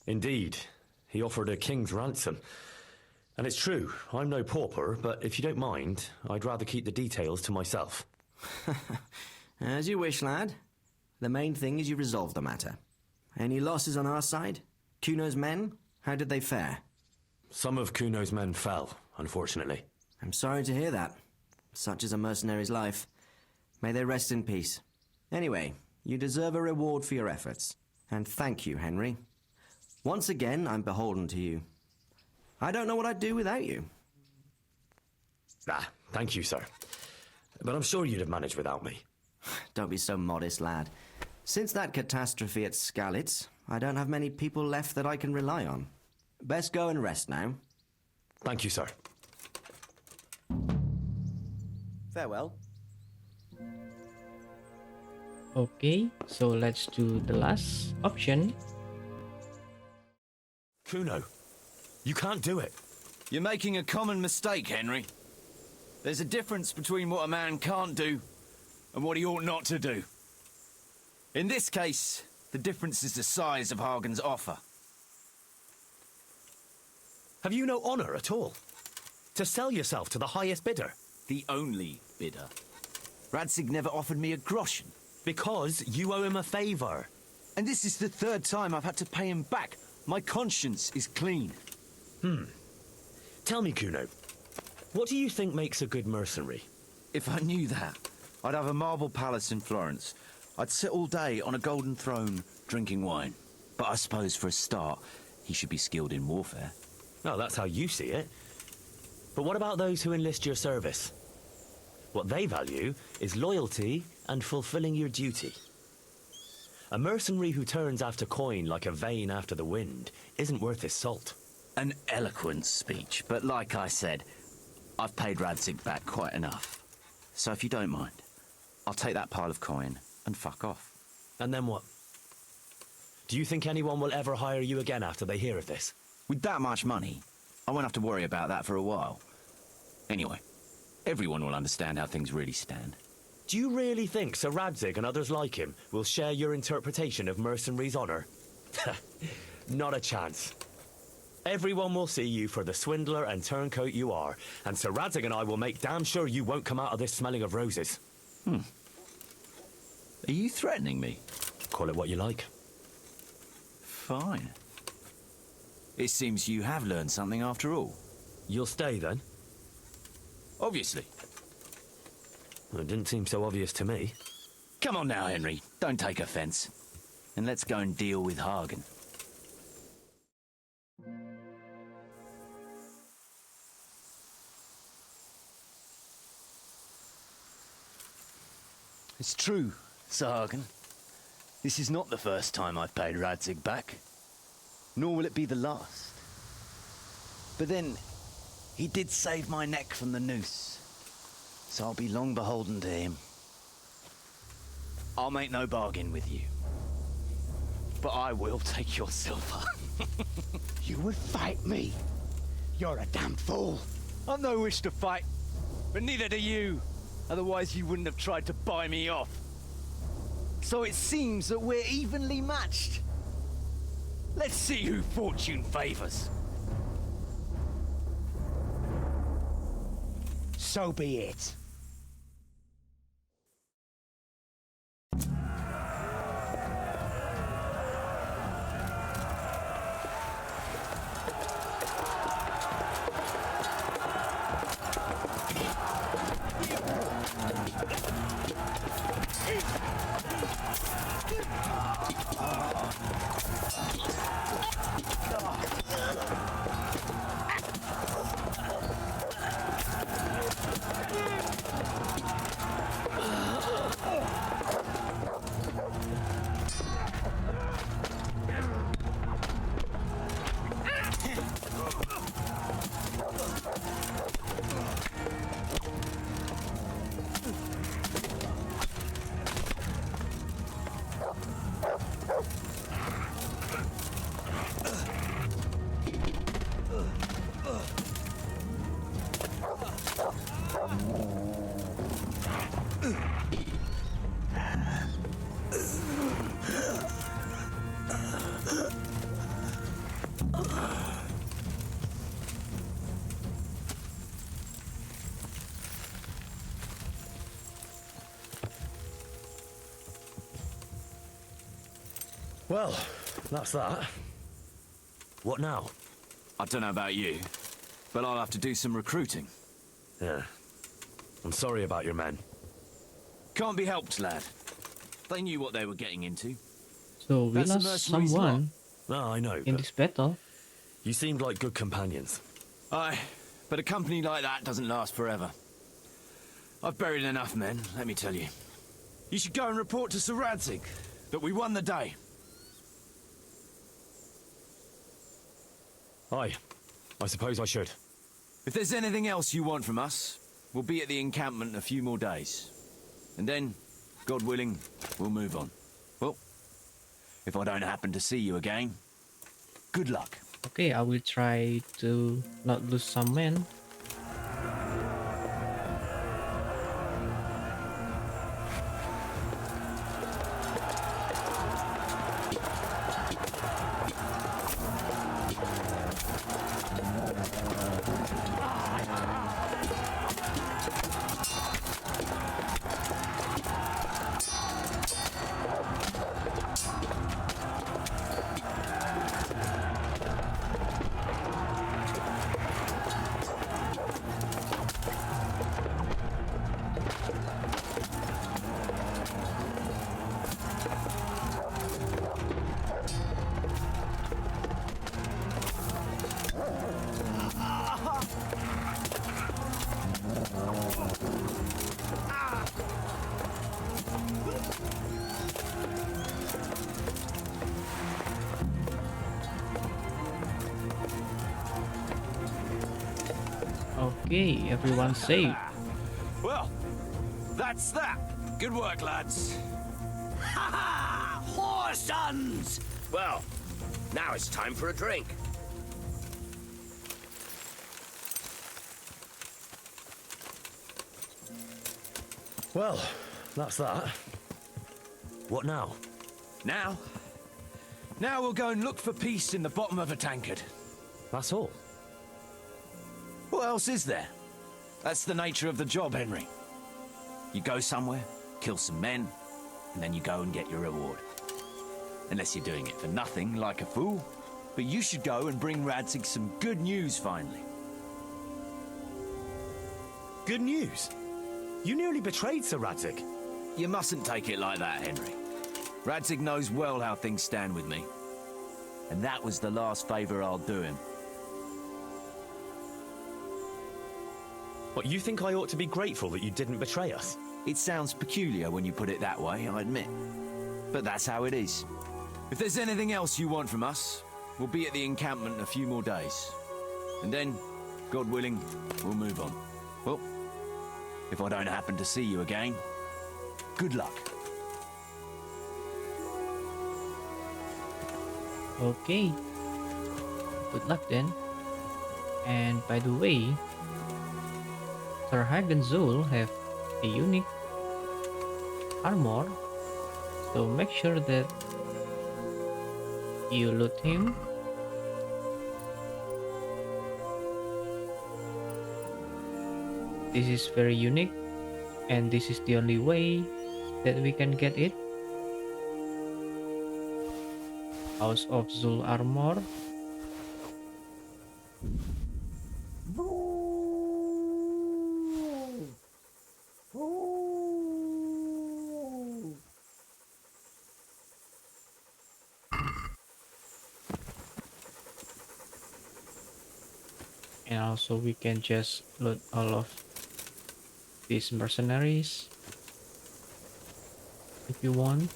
Indeed. He offered a king's ransom. And it's true, I'm no pauper, but if you don't mind, I'd rather keep the details to myself. As you wish, lad. The main thing is you resolve the matter. Any losses on our side? Kuno's men? How did they fare? Some of Kuno's men fell, unfortunately. I'm sorry to hear that. Such is a mercenary's life. May they rest in peace. Anyway, you deserve a reward for your efforts. And thank you, Henry. Once again, I'm beholden to you. I don't know what I'd do without you. Thank you, sir. But I'm sure you'd have managed without me. Don't be so modest, lad. Since that catastrophe at Skalitz, I don't have many people left that I can rely on. Best go and rest now. Thank you, sir. Farewell. Okay, so let's do the last option. Kuno, you can't do it. You're making a common mistake, Henry. There's a difference between what a man can't do and what he ought not to do. In this case, the difference is the size of Hagen's offer. Have you no honor at all? To sell yourself to the highest bidder? The only bidder. Radzig never offered me a groschen. Because you owe him a favor. And this is the third time I've had to pay him back. My conscience is clean. Tell me, Kuno, what do you think makes a good mercenary? If I knew that, I'd have a marble palace in Florence. I'd sit all day on a golden throne, drinking wine. But I suppose for a start, he should be skilled in warfare. Oh, that's how you see it. But what about those who enlist your service? What they value is loyalty and fulfilling your duty. A mercenary who turns after coin like a vane after the wind isn't worth his salt. An eloquent speech, but like I said, I've paid Radzig back quite enough. So if you don't mind, I'll take that pile of coin and fuck off. And then what? Do you think anyone will ever hire you again after they hear of this? With that much money, I won't have to worry about that for a while. Anyway, everyone will understand how things really stand. Do you really think Sir Radzig and others like him will share your interpretation of mercenary's honor? Not a chance. Everyone will see you for the swindler and turncoat you are, and Sir Radzig and I will make damn sure you won't come out of this smelling of roses. Are you threatening me? Call it what you like. Fine. It seems you have learned something after all. You'll stay, then? Obviously. Well, it didn't seem so obvious to me. Come on now, Henry. Don't take offense. And let's go and deal with Hagen. It's true, Sir Hagen. This is not the first time I've paid Radzig back. Nor will it be the last. But then, he did save my neck from the noose. So I'll be long beholden to him. I'll make no bargain with you. But I will take your silver. You would fight me? You're a damn fool. I've no wish to fight, but neither do you. Otherwise you wouldn't have tried to buy me off. So it seems that we're evenly matched. Let's see who fortune favors. So be it. Well, that's that. What now? I don't know about you, but I'll have to do some recruiting. Yeah. I'm sorry about your men. Can't be helped, lad. They knew what they were getting into. So we That's the lost mercenaries' someone No, I know. in this battle. You seemed like good companions. Aye, but a company like that doesn't last forever. I've buried enough men, let me tell you. You should go and report to Sir Radzig that we won the day. Aye. I suppose I should. If there's anything else you want from us, we'll be at the encampment in a few more days. And then, God willing, we'll move on. Well, if I don't happen to see you again, good luck. Okay, I will try to not lose some men. Okay, everyone's safe. Well, that's that. Good work, lads. Ha ha! Whoresons! Well, now it's time for a drink. Well, that's that. What now? Now we'll go and look for peace in the bottom of a tankard. That's all? What else is there? That's the nature of the job, Henry. You go somewhere, kill some men, and then you go and get your reward. Unless you're doing it for nothing, like a fool. But you should go and bring Radzig some good news, finally. Good news? You nearly betrayed Sir Radzig. You mustn't take it like that, Henry. Radzig knows well how things stand with me. And that was the last favour I'll do him. What, you think I ought to be grateful that you didn't betray us? It sounds peculiar when you put it that way, I admit. But that's how it is. If there's anything else you want from us, we'll be at the encampment in a few more days. And then, God willing, we'll move on. Well, if I don't happen to see you again, good luck. Okay. Good luck then. And by the way, Sir Hagen Zul have a unique armor, so make sure that you loot him. This is very unique, and this is the only way that we can get it. House of Zul armor. And also we can just loot all of these mercenaries if you want.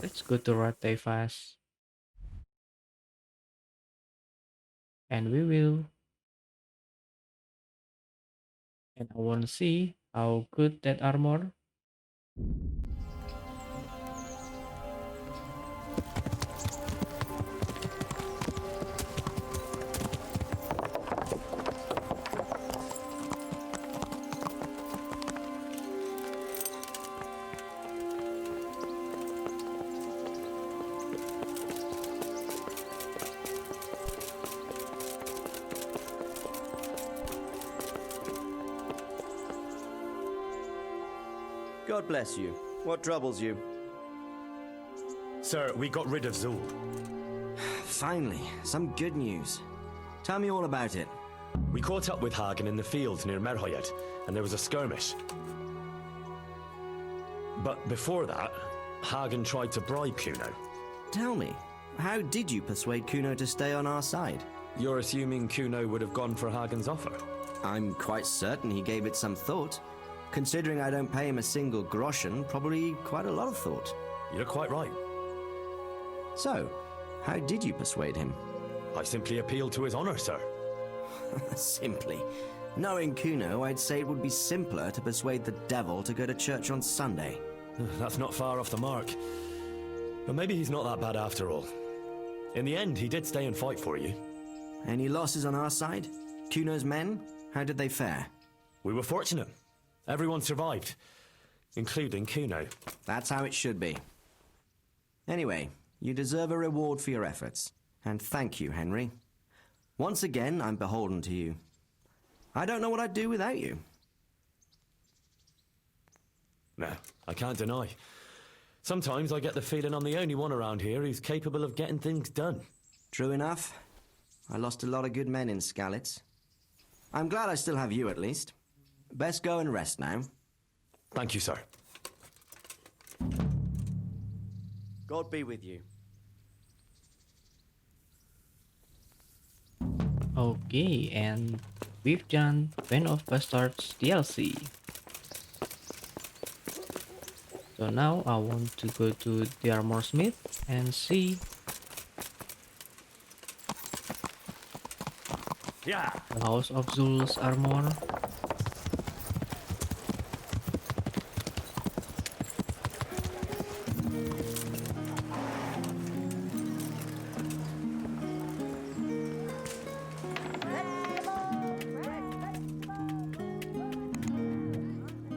Let's go to Rate fast. And we will. And I want to see how good that armor. God bless you. What troubles you? Sir, we got rid of Zul. Finally, some good news. Tell me all about it. We caught up with Hagen in the fields near Merhoyed, and there was a skirmish. But before that, Hagen tried to bribe Kuno. Tell me, how did you persuade Kuno to stay on our side? You're assuming Kuno would have gone for Hagen's offer? I'm quite certain he gave it some thought. Considering I don't pay him a single groschen, probably quite a lot of thought. You're quite right. So, how did you persuade him? I simply appealed to his honor, sir. Simply. Knowing Kuno, I'd say it would be simpler to persuade the devil to go to church on Sunday. That's not far off the mark. But maybe he's not that bad after all. In the end, he did stay and fight for you. Any losses on our side? Kuno's men? How did they fare? We were fortunate. Everyone survived, including Kuno. That's how it should be. Anyway, you deserve a reward for your efforts. And thank you, Henry. Once again, I'm beholden to you. I don't know what I'd do without you. No, I can't deny. Sometimes I get the feeling I'm the only one around here who's capable of getting things done. True enough. I lost a lot of good men in Skalitz. I'm glad I still have you, at least. Best go and rest now. Thank you, sir. God be with you. Okay, and we've done Band of Bastards DLC. So now I want to go to the armor smith and see the House of Zul's armor.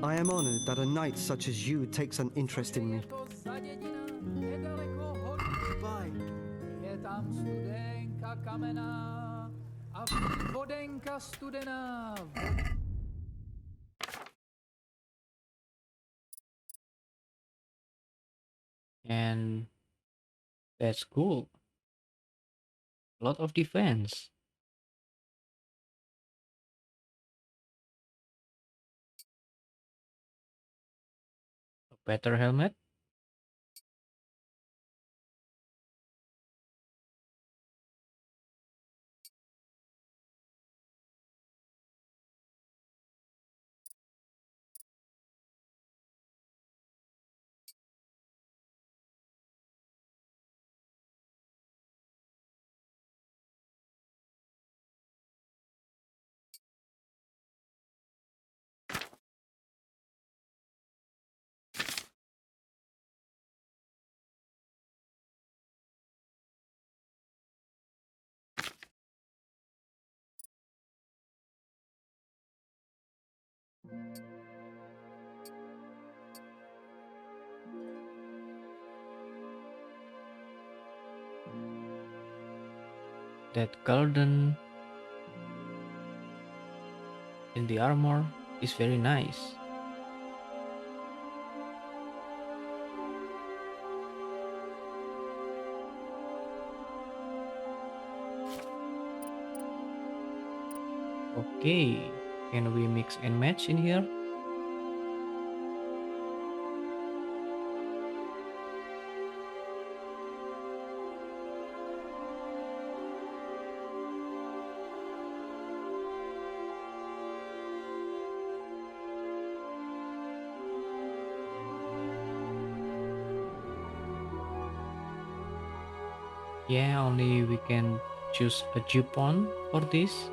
I am honored that a knight such as you takes an interest in me. And that's cool. A lot of defense. A better helmet. That golden in the armor is very nice. Okay, can we mix and match in here? Yeah, only we can choose a Jupon for this.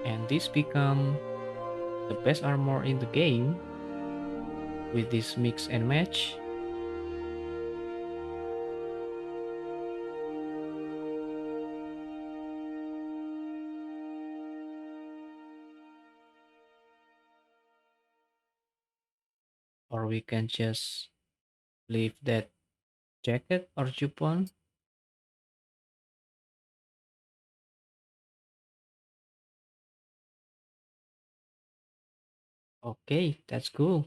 And this become the best armor in the game with this mix and match. or we can just leave that jacket or jupon. Okay, that's cool.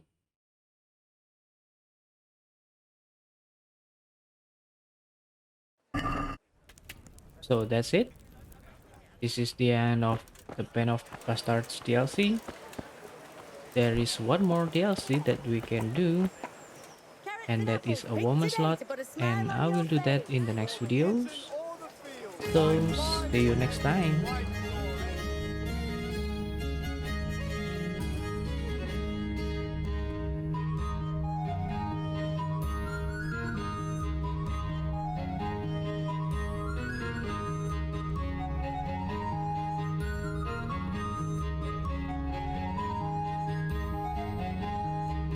So that's it. This is the end of the Pen of Bastards DLC. There is one more DLC that we can do, and that is a woman's lot, and I will do that in the next videos. So see you next time.